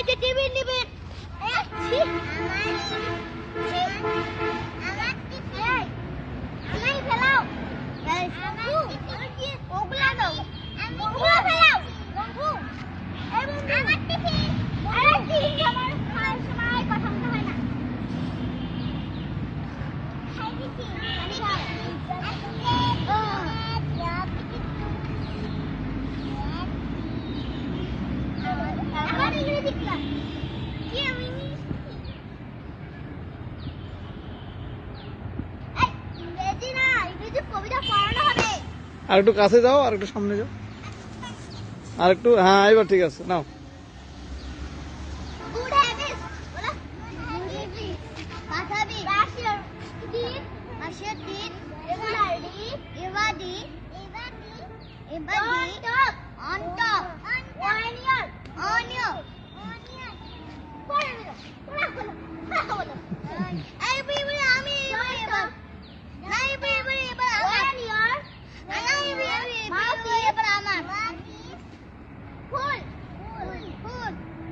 যে টিভি নিবে ওগুলা দাও ওগুলা ফেলাও বন্ধু এই বন্ধু আমার টিভি আরে টিভি আমার খাওয়ার সময় কথা বলতে হয় না খাই দিছি আমি খাই আমার ইংরেজি ক্লাস কি আমি ইংরেজি না ইংরেজি কবিতা পড়ানো হবে আর একটু কাছে যাও আর একটু সামনে যাও আর একটু হ্যাঁ এবার ঠিক আছে নাও গুড হ্যাবিটস বলো পাঠাবি রাশিয়ার দিন রাশিয়ার দিন regularly Abadi on top onion পড়া বলো এই বলি আমি এবার নাই বলি এবার অনিয়ন নাই বলি এবার আমার ফুল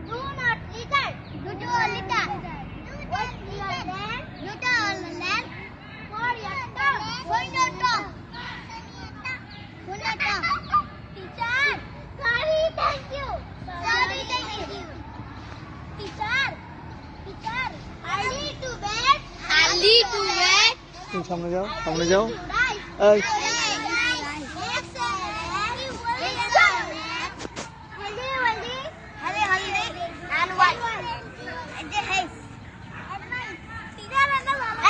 do not litter litter land for your tongue teacher sorry thank you teacher early to bed তুমি সামনে যাও এই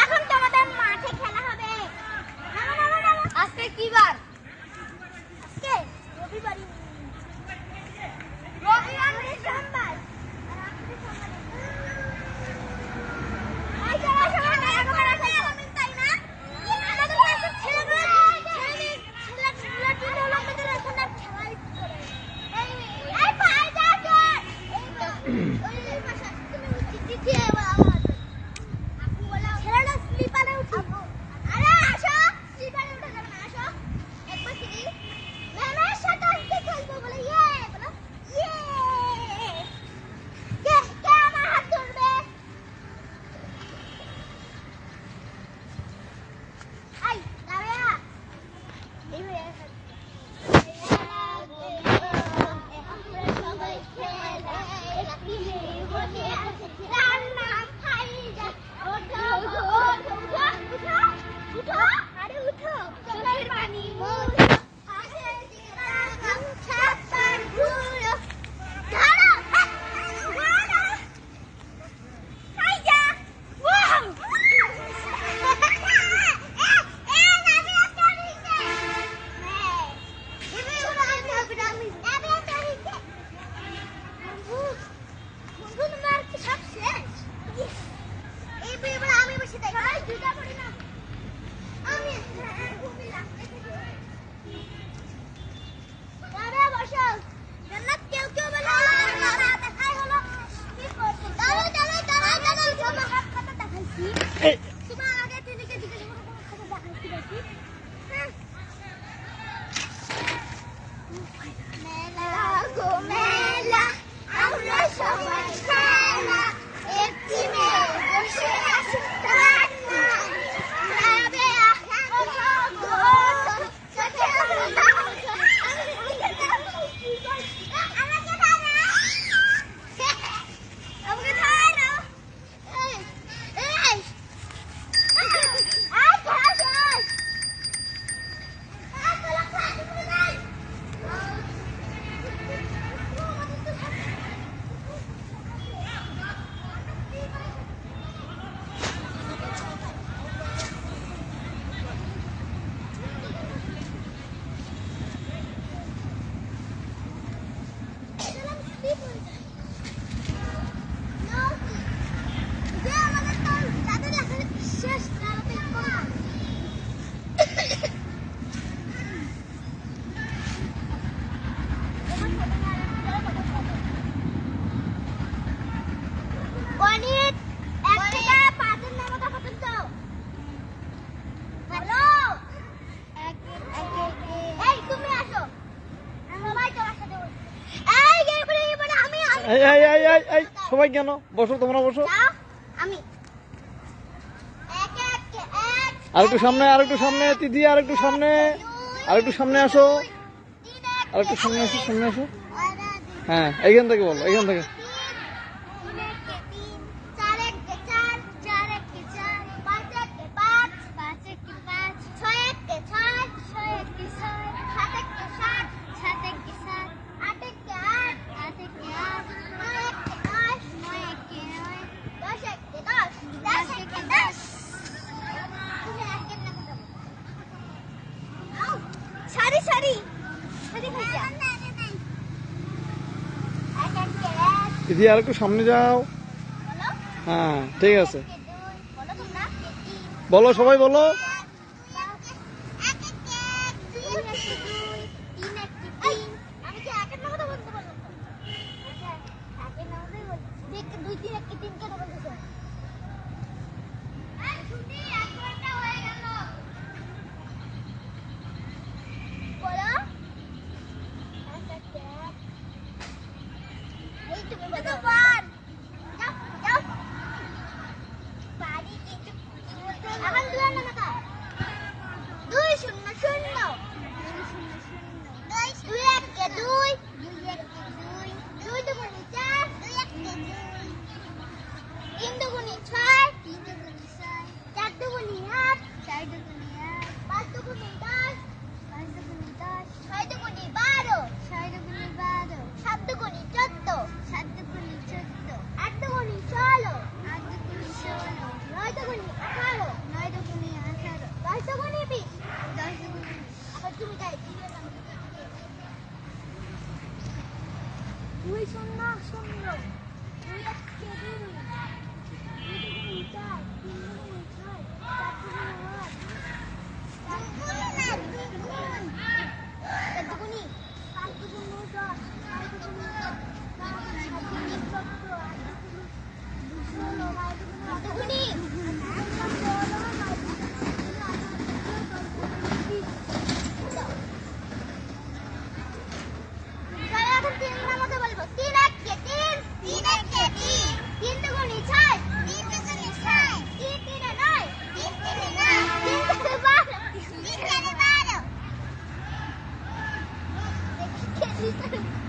এখন তোমাদের মাঠে খেলা হবে আজকে কি বার আজকে রবিবার সোমবার এই এই এই এই এই সবাই কেন বসো, তোমরা বসো। যাও, আমি এক এক এক আর একটু সামনে, আর একটু সামনে দিদি, আর একটু সামনে, আর একটু সামনে আসো, তিন আর একটু সামনে আসো, সামনে আসো। এক হ্যাঁ, এইখান থেকে বলো, এইখান থেকে। তিন একে তিন, চার একে চার, চার একে চার, পাঁচ একে পাঁচ, পাঁচ একে পাঁচ, ছয় একে ছয়, ছয় একে ছয়, সাত একে সাত, সাত একে সাত, আট একে আট, আট একে আট, নয় একে নয়, নয় একে নয়, দশ একে দশ, দশ একে দশ। তুমি একের নাম দাও। সারি সারি সারি হয়ে যা। এক একে এক, দিদি আর একটু সামনে যাও। বলো। হ্যাঁ, ঠিক আছে, বলো তোমরা। বলো সবাই বলো। আমি কি একের নাম কথা বলতে বললাম তো? একের নাম কথাই বলছি। দেখ, দুই, তিন, এক, তিন কেন বলতেছো? বলো। এই তুমি বলো। যাও, যাও। পারি কিন্তু কি বলতে হবে? এখন দুই আনা টাকা। 2-0-0। 2-0-0। 2 একে 2, 2 একে 2, 2 দুগুণে 4, 2 একে 2, 3 দুগুণে 6, 3 দুগুণে 6, 4 দুগুণে 8, 4 দুগুণে 8, 5 দুগুণে 10, 5 দুগুণে 10, 6 দুগুণে 12, 6 দুগুণে 12, 7 দুগুণে 14, 7 দুগুণে 14, 8 দুগুণে 16, 8 দুগুণে 16, 9 দুগুণে 18, 9 দুগুণে 18, 10 দুগুণে 20, 10 দুগুণে 20। আবার তুমি তাই দিলে না। 2-0-0, 2 একে 2, 2 দুগুণে 4, 3 দুগুণে 6, 4 দুগুণে 8, 4 দুগুণে 4 দুগুণে 5 দুগুণে 10, 6 দুগুণে 10, 7 দুগুণে 14, 8 দুগুণে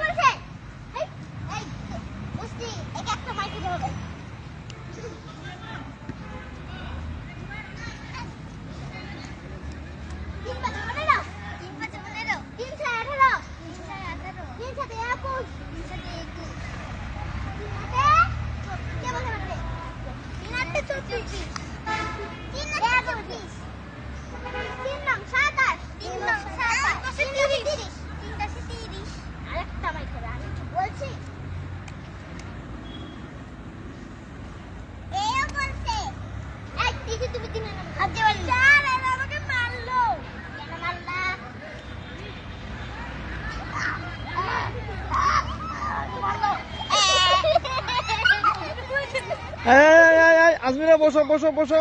16, 9 দুগুণে আজমিরা বসো, বসো, বসো,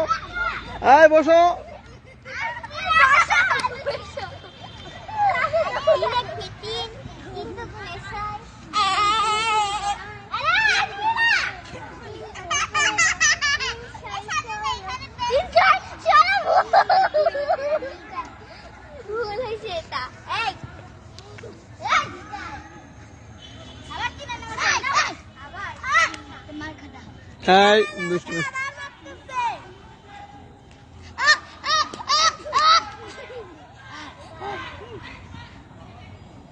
এই বসো। এই দুষ্টু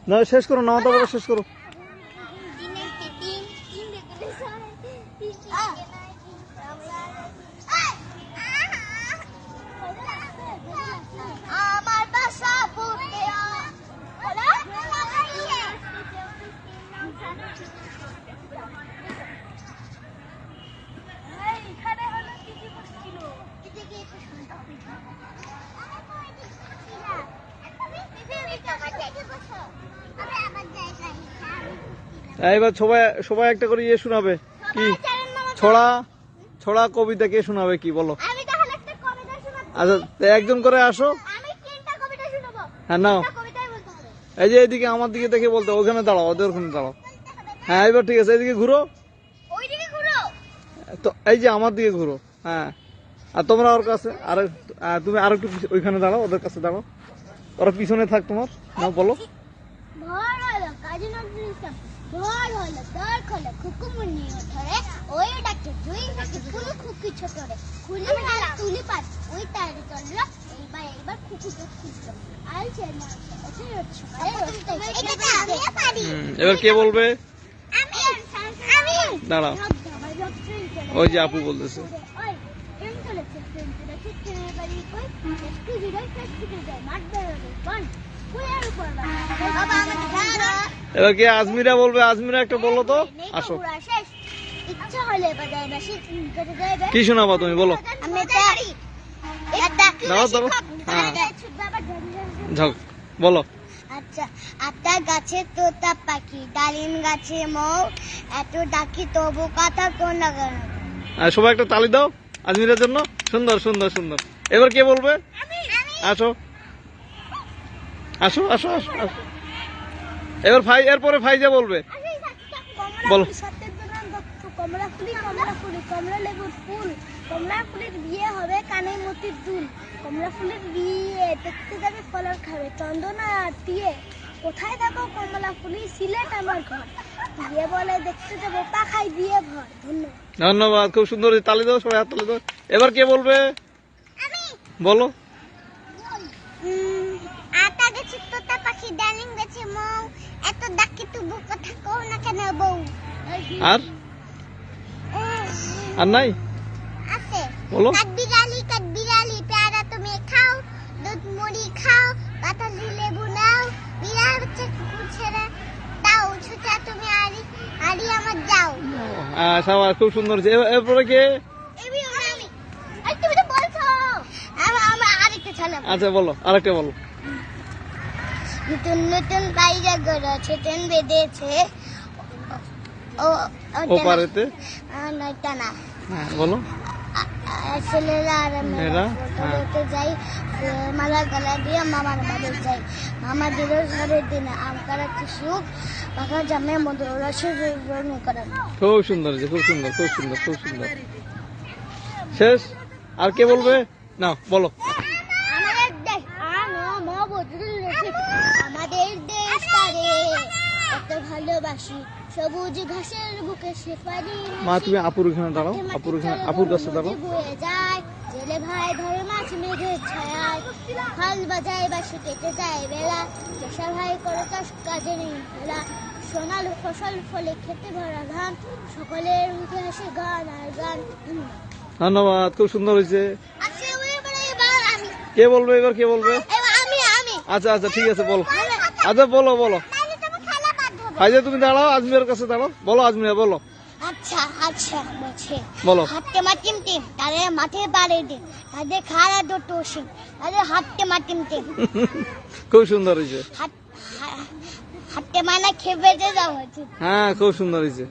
না, শেষ করো, নামাতে বলো, শেষ করো। আমার বাসা এইবার সবাই সবাই একটা করে ইয়ে শোনাবে কি, ছড়া, ছড়া কবিতা কে শোনাবে কি বলো? আমি তাহলে একটা কবিতা শোনাবো। আচ্ছা, একজন করে আসো। আমি 3টা কবিতা শোনাবো। হ্যাঁ নাও, একটা কবিতাই বলতে হবে। এই যে এদিকে আমার দিকে দেখে বলতে, ওখানে দাঁড়াও, ওদের ওখানে দাঁড়াও। বলতে হবে না। হ্যাঁ এবার ঠিক আছে, এদিকে ঘুরো, ওইদিকে ঘুরো। তো এই যে আমার দিকে ঘুরো। হ্যাঁ, আর তোমরা ওর কাছে আর তুমি আর একটু ওইখানে দাঁড়াও, ওদের কাছে দাঁড়াও, ওরা পিছনে থাক তোমার। নাও বলো। ভোর হলো কাজী নজরুল ইসলাম, ভোর হলো দর খোলো খুকুমুনি ধরে, ওই ডাকে দুই নাকি ফুলু খুকি ছোটরে, খুলি হাল তুলি পাত ওই তারে চললো, এইবার খুকুকে খুঁজলো আর সে না ওঠে রোজ সকালে এটা আমিও পারি। এবার কে বলবে? আমি আমি দাঁড়াও, ওই যে আপু বলতেছে। ওই ট্রেন চলেছে, ট্রেন চলেছে, ট্রেনের বাড়ি কই, একটু জিরোয় ফেস্টিভ্যাল যায়, মাঠ বেরোবে বন কুয়ার উপর বাবা আমাকে ধরো। এবার কে? আজমিরা বলবে। আজমিরা একটা বলো তো, আসো। ইচ্ছা হলে বাজায় না শীত কেটে যাবে। কি শোনাবা তুমি, বলো। আমি তারি এটা দাও দাও। হ্যাঁ ঝক বলো। আচ্ছা, আতা গাছে তোতা পাখি, ডালিম গাছে মৌ, এত ডাকি তবু কথা কোন লাগে না। আর সবাই একটা তালি দাও আজমিরের জন্য। সুন্দর সুন্দর সুন্দর। এবার কে বলবে? আসো আসো আসো আসো আসো। এবার এরপরে ফাইজা বলবে। বলো। কমলা ফুলি কমলা ফুলি, কমলা লেবুর ফুল, কমলা ফুলের বিয়ে হবে কানে মতির দুল, কমলা ফুলের বিয়ে দেখতে যাবে ফলর খাবে, চন্দনা দিয়ে কোথায় থাকো কমলা ফুলি, সিলেট আমার ঘর, বিয়ে বলে দেখতে যাবো পাখাই দিয়ে ভর। ধন্যবাদ। ধন্যবাদ, খুব সুন্দর। তালি দাও, সবাই হাত তালি দাও। এবার কে বলবে? বলো। আতা গেছে তোতা পাখি, ডালিম গেছে মৌ, এত ডাকি তবু কথা কও না কেন বউ। আর আর নাই? আছে। বলো। কাঠবিড়ালি পেয়ারা তুমি খাও, দুধ মুড়ি খাও, কাঁঠালি লেবু নাও, বিড়াল হচ্ছে কুকুর ছেড়ে দাও, ছুটা তুমি আড়ি আড়ি আমার যাও। সবাই খুব সুন্দর হয়েছে। এরপরে কে? তুমি তো বলছো। আমার আরেকটা ছেলে। আচ্ছা বলো, আরেকটা বলো। নতুন নতুন বাইরে গড়েছে, ট্রেন বেঁধেছে ও পারেতে। নয়টা না। হ্যাঁ বলো। ছেলেরা আর মেয়েরা, মেয়েরা যাই, মালা গলা দিয়ে মামার বাড়ি যাই, মামাদেরও ঘরের দিনে আম কারাচ্ছে সুখ, পাখা জামে মধুর রসে রঙ করানো। খুব সুন্দর হয়েছে, খুব সুন্দর, খুব সুন্দর, খুব সুন্দর। শেষ। আর কে বলবে? না বলো। আমাদের দেশ আমাদের দেশ তারে এত ভালোবাসি, সবুজ ঘাসের বুকে সেপারি। মা তুমি আপুর ওখানে দাঁড়াও, আপুর ওখানে, আপুর কাছে দাঁড়াও। বয়ে যায় জেলে ভাই ধরে মাছ মেঘের ছায়ায়, হাল বাজায় বাসি কেটে যায় বেলা, চেষা ভাই করে চাষ কাজে নেই ফেলা, সোনাল ফসল ফলে খেতে ভরা ধান, সকলের মুখে হাসি গান আর গান। ধন্যবাদ, খুব সুন্দর হয়েছে। আচ্ছা এবার আমি কে বলবে? এবার কে বলবে? আমি আচ্ছা আচ্ছা ঠিক আছে, বলো। আচ্ছা বলো বলো। ফাইজা তুমি দাঁড়াও, আজমিরের কাছে দাঁড়াও, বলো আজমিরা বলো। আচ্ছা আচ্ছা বলছে বলো। হাতে মাটিম টিম, তাদের মাঠে পারে দিন, তাদের খাড়া দুটো সিং, তাদের হাতে মাটিম টিম। খুব সুন্দর হয়েছে। হাতে মানা খেয়ে বেঁচে যাওয়া উচিত। হ্যাঁ খুব সুন্দর হয়েছে।